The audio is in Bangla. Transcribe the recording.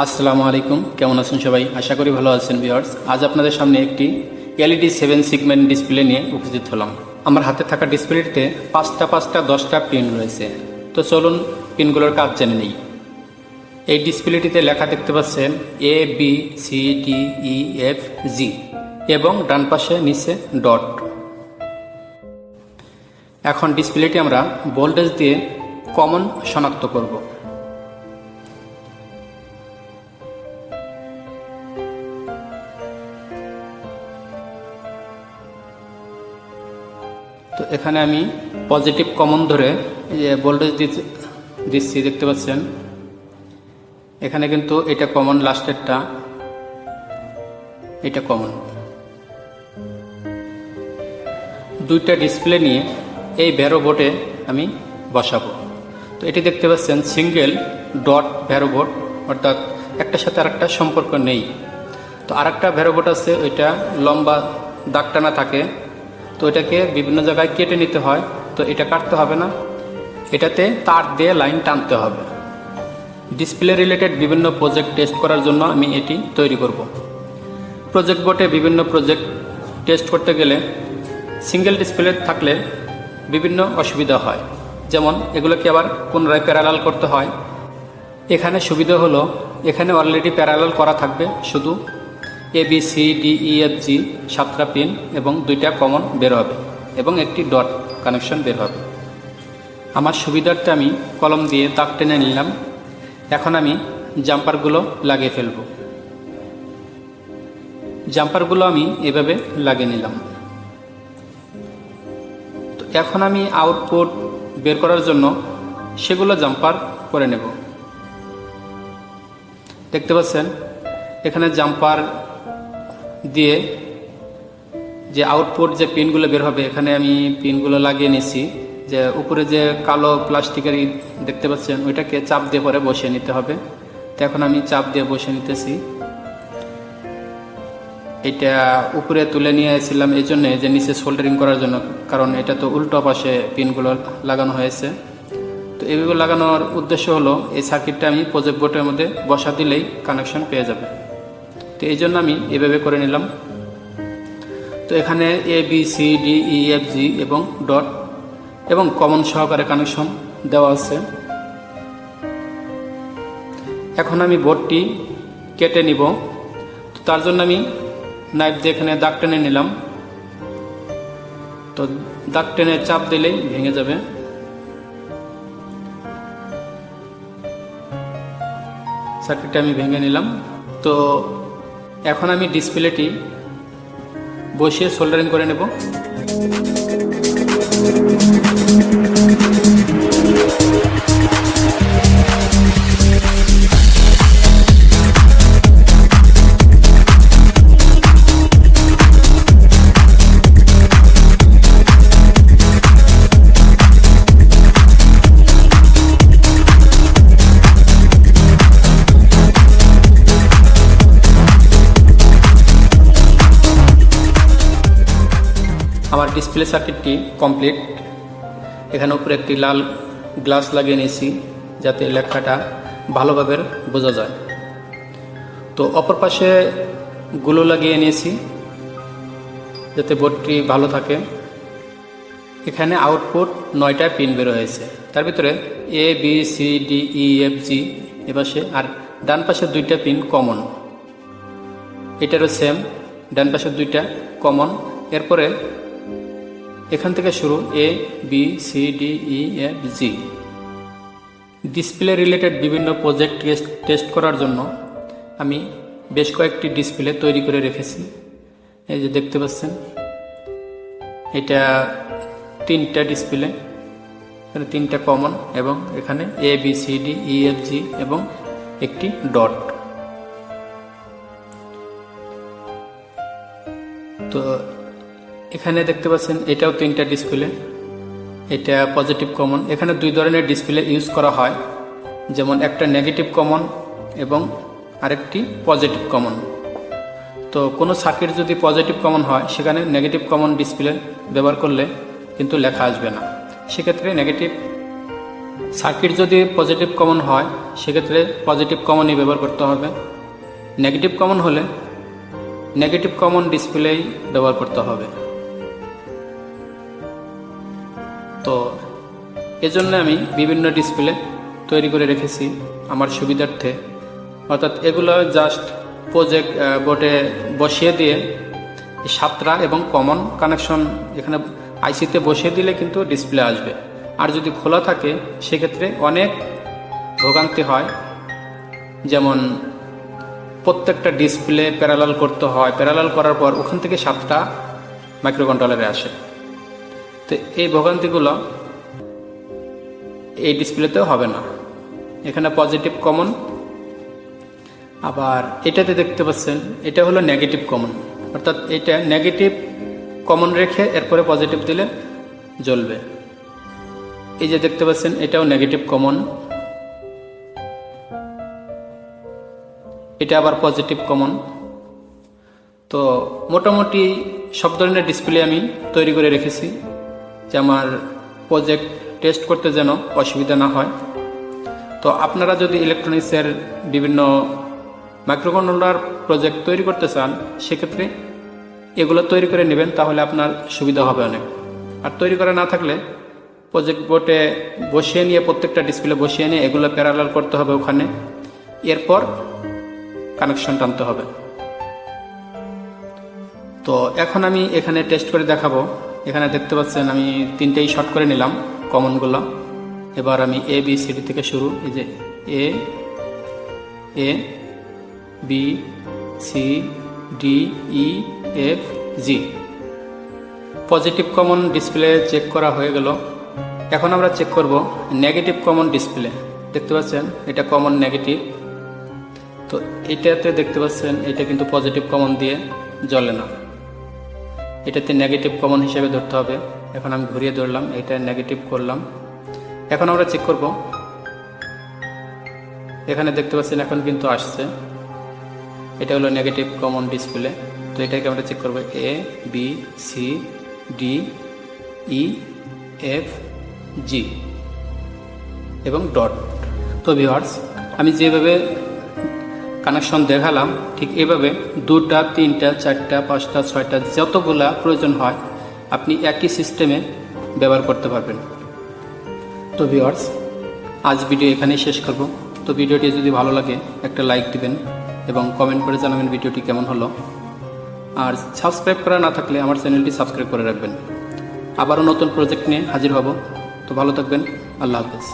আসসালামু আলাইকুম, কেমন আছেন সবাই? আশা করি ভালো আছেন ভিউয়ার্স। আজ আপনাদের সামনে একটি এলইডি 7 সেগমেন্ট ডিসপ্লে নিয়ে উপস্থিত হলাম। আমার হাতে থাকা ডিসপ্লেটিতে 5টা 10টা পিন রয়েছে। তো চলুন পিনগুলোর কাজ জেনে নিই। এই ডিসপ্লেটিতে লেখা দেখতে পাচ্ছেন ABCDEFG এবং ডান পাশে নিচে ডট। এখন ডিসপ্লেটি আমরা ভোল্টেজ দিয়ে কমন শনাক্ত করব। তো এখানে আমি পজিটিভ কমন ধরে ভোল্টেজ দিচ্ছি, দেখতে পাচ্ছেন। এখানে কিন্তু এটা কমন, লাস্টেরটা এটা কমন। দুইটা ডিসপ্লে নিয়ে এই ভ্যারো বোর্ডে আমি বসাবো। তো এটি দেখতে পাচ্ছেন সিঙ্গেল ডট ভ্যারো বোর্ড, অর্থাৎ একটার সাথে আরেকটা সম্পর্ক নেই। তো আরেকটা ভ্যারো বোর্ড আছে, ওইটা লম্বা দাগ টানা থাকে, তো এটাকে বিভিন্ন জায়গায় কেটে নিতে হয়। তো এটা কাটতে হবে না, এটাতে তার দিয়ে লাইন টানতে হবে। ডিসপ্লে রিলেটেড বিভিন্ন প্রজেক্ট টেস্ট করার জন্য আমি এটি তৈরি করব। প্রজেক্ট বোর্ডে বিভিন্ন প্রজেক্ট টেস্ট করতে গেলে সিঙ্গেল ডিসপ্লে থাকলে বিভিন্ন অসুবিধা হয়, যেমন এগুলোকে আবার পুনরায় প্যারালাল করতে হয়। এখানে সুবিধা হলো এখানে অলরেডি প্যারালাল করা থাকবে, শুধু ABCDEFG 7টা পিন এবং 2টা কমন বের হবে এবং একটি ডট কানেকশন বের হবে। আমার সুবিধার্থে আমি কলম দিয়ে দাগ টেনে নিলাম। এখন আমি জাম্পারগুলো লাগিয়ে ফেলব। জাম্পারগুলো আমি এভাবে লাগিয়ে নিলাম। তো এখন আমি আউটপুট বের করার জন্য সেগুলো জাম্পার করে নেব। দেখতে পাচ্ছেন এখানে জাম্পার দিয়ে যে আউটপুট যে পিনগুলো বের হবে, এখানে আমি পিনগুলো লাগিয়ে নিছি। যে উপরে যে কালো প্লাস্টিকের দেখতে পাচ্ছেন, ওইটাকে চাপ দিয়ে পরে বসিয়ে নিতে হবে। তো এখন আমি চাপ দিয়ে বসিয়ে নিতেছি। এটা উপরে তুলে নিয়ে এসেছিলাম এই জন্যে যে নিচে সোল্ডারিং করার জন্য, কারণ এটা তো উল্টো পাশে পিনগুলো লাগানো হয়েছে। তো এইভাবে লাগানোর উদ্দেশ্য হলো এই সার্কিটটা আমি প্রজেক্ট বোর্ডের মধ্যে বসা দিলেই কানেকশন পেয়ে যাবে। তো এই জন্য আমি এভাবে করে নিলাম। তো এখানে ABCDEFG এবং ডট এবং কমন সহকারে কানেকশন দেওয়া আছে। এখন আমি বোর্ডটি কেটে নিব। তো তার জন্য আমি নাইফ দিয়ে এখানে দাগ টেনে নিলাম। তো দাগ টেনে চাপ দিলেই ভেঙে যাবে। সার্কিটটা আমি ভেঙে নিলাম। তো এখন আমি ডিসপ্লেটি বসিয়ে সোল্ডারিং করে নেব। আমার ডিসপ্লে সার্কিটটি কমপ্লিট। এখানে উপরে একটি লাল গ্লাস লাগিয়ে নিয়েছি যাতে লেখাটা ভালোভাবে বোঝা যায়। তো অপর পাশে গুলো লাগিয়ে নিয়েছি যাতে বোর্ডটি ভালো থাকে। এখানে আউটপুট 9টা পিন বের হয়েছে, তার ভিতরে ABCDEFG এপাশে, আর ডান পাশে 2টা পিন কমন। এটারও সেম, ডান পাশে 2টা কমন। এরপরে এখান থেকে শুরু ABCDEFG। ডিসপ্লে রিলেটেড বিভিন্ন প্রজেক্ট টেস্ট করার জন্য আমি বেশ কয়েকটি ডিসপ্লে তৈরি করে রেখেছি। এই যে দেখতে পাচ্ছেন, এটা 3টা ডিসপ্লে, এখানে 3টা কমন এবং এখানে ABCDEFG এবং একটি ডট। তো এখানে দেখতে পাচ্ছেন এটাও 3টা ডিসপ্লে, এটা পজিটিভ কমন। এখানে 2 ধরনের ডিসপ্লে ইউজ করা হয়, যেমন একটা নেগেটিভ কমন এবং আরেকটি পজিটিভ কমন। তো কোনো সার্কিট যদি পজিটিভ কমন হয়, সেখানে নেগেটিভ কমন ডিসপ্লে ব্যবহার করলে কিন্তু লেখা আসবে না। সেক্ষেত্রে নেগেটিভ সার্কিট যদি পজিটিভ কমন হয় সেক্ষেত্রে পজিটিভ কমনই ব্যবহার করতে হবে, নেগেটিভ কমন হলে নেগেটিভ কমন ডিসপ্লেই ব্যবহার করতে হবে। তো এজন্য আমি বিভিন্ন ডিসপ্লে তৈরি করে রেখেছি আমার সুবিধার্থে, অর্থাৎ এগুলো জাস্ট প্রজেক্ট বোর্ডে বসিয়ে দিয়ে সাতটা এবং কমন কানেকশন এখানে আইসিতে বসিয়ে দিলে কিন্তু ডিসপ্লে আসবে। আর যদি খোলা থাকে সেক্ষেত্রে অনেক ভোগান্তি হয়, যেমন প্রত্যেকটা ডিসপ্লে প্যারালাল করতে হয়, প্যারালাল করার পর ওখান থেকে 7টা মাইক্রোকন্ট্রোলারে আসে। তো এই ভোগান্তিগুলো এই ডিসপ্লেতেও হবে না। এখানে পজিটিভ কমন, আবার এটাতে দেখতে পাচ্ছেন এটা হলো নেগেটিভ কমন, অর্থাৎ এটা নেগেটিভ কমন রেখে এরপরে পজিটিভ দিলে জ্বলবে। এই যে দেখতে পাচ্ছেন এটাও নেগেটিভ কমন, এটা আবার পজিটিভ কমন। তো মোটামুটি সব ধরনের ডিসপ্লে আমি তৈরি করে রেখেছি যে আমার প্রজেক্ট টেস্ট করতে যেন অসুবিধা না হয়। তো আপনারা যদি ইলেকট্রনিক্সের বিভিন্ন মাইক্রোকন্ট্রোলার প্রজেক্ট তৈরি করতে চান সেক্ষেত্রে এগুলো তৈরি করে নেবেন, তাহলে আপনার সুবিধা হবে অনেক। আর তৈরি করা না থাকলে প্রজেক্ট বোর্ডে বসিয়ে নিয়ে প্রত্যেকটা ডিসপ্লে বসিয়ে নিয়ে এগুলো প্যারালাল করতে হবে ওখানে, এরপর কানেকশন টানতে হবে। তো এখন আমি এখানে টেস্ট করে দেখাবো। এখানে দেখতে পাচ্ছেন আমি 3টেই শর্ট করে নিলাম কমনগুলো। এবার আমি এ বি সি ডি থেকে শুরু, এই যে A B C D E F G positive common display check করা হয়ে গেল। এখন আমরা চেক করব নেগেটিভ কমন ডিসপ্লে। দেখতে পাচ্ছেন এটা কমন নেগেটিভ, তো এটাতে দেখতে পাচ্ছেন এটা কিন্তু পজিটিভ কমন দিয়ে জ্বলে না, এটাতে নেগেটিভ কমন হিসেবে ধরতে হবে। এখন আমি ঘুরিয়ে ধরলাম, এটা নেগেটিভ করলাম। এখন আমরা চেক করব, এখানে দেখতে পাচ্ছেন এখন কিন্তু আসছে, এটা হলো নেগেটিভ কমন ডিসপ্লে। তো এটাকে আমরা চেক করব A B C D E F G এবং ডট। তো ভিউয়ার্স, আমি যেভাবে কানেকশন দেখালাম ঠিক এভাবে 2টা 3টা 4টা 5টা 6টা যতগুলা প্রয়োজন হয় আপনি একই সিস্টেমে ব্যবহার করতে পারবেন। তো ভিউয়ার্স, আজ ভিডিও এখানেই শেষ করব। তো ভিডিওটি যদি ভালো লাগে একটা লাইক দিবেন এবং কমেন্ট করে জানাবেন ভিডিওটি কেমন হলো। আর সাবস্ক্রাইব করা না থাকলে আমার চ্যানেলটি সাবস্ক্রাইব করে রাখবেন। আবারও নতুন প্রজেক্ট নিয়ে হাজির হব। তো ভালো থাকবেন, আল্লাহ হাফেজ।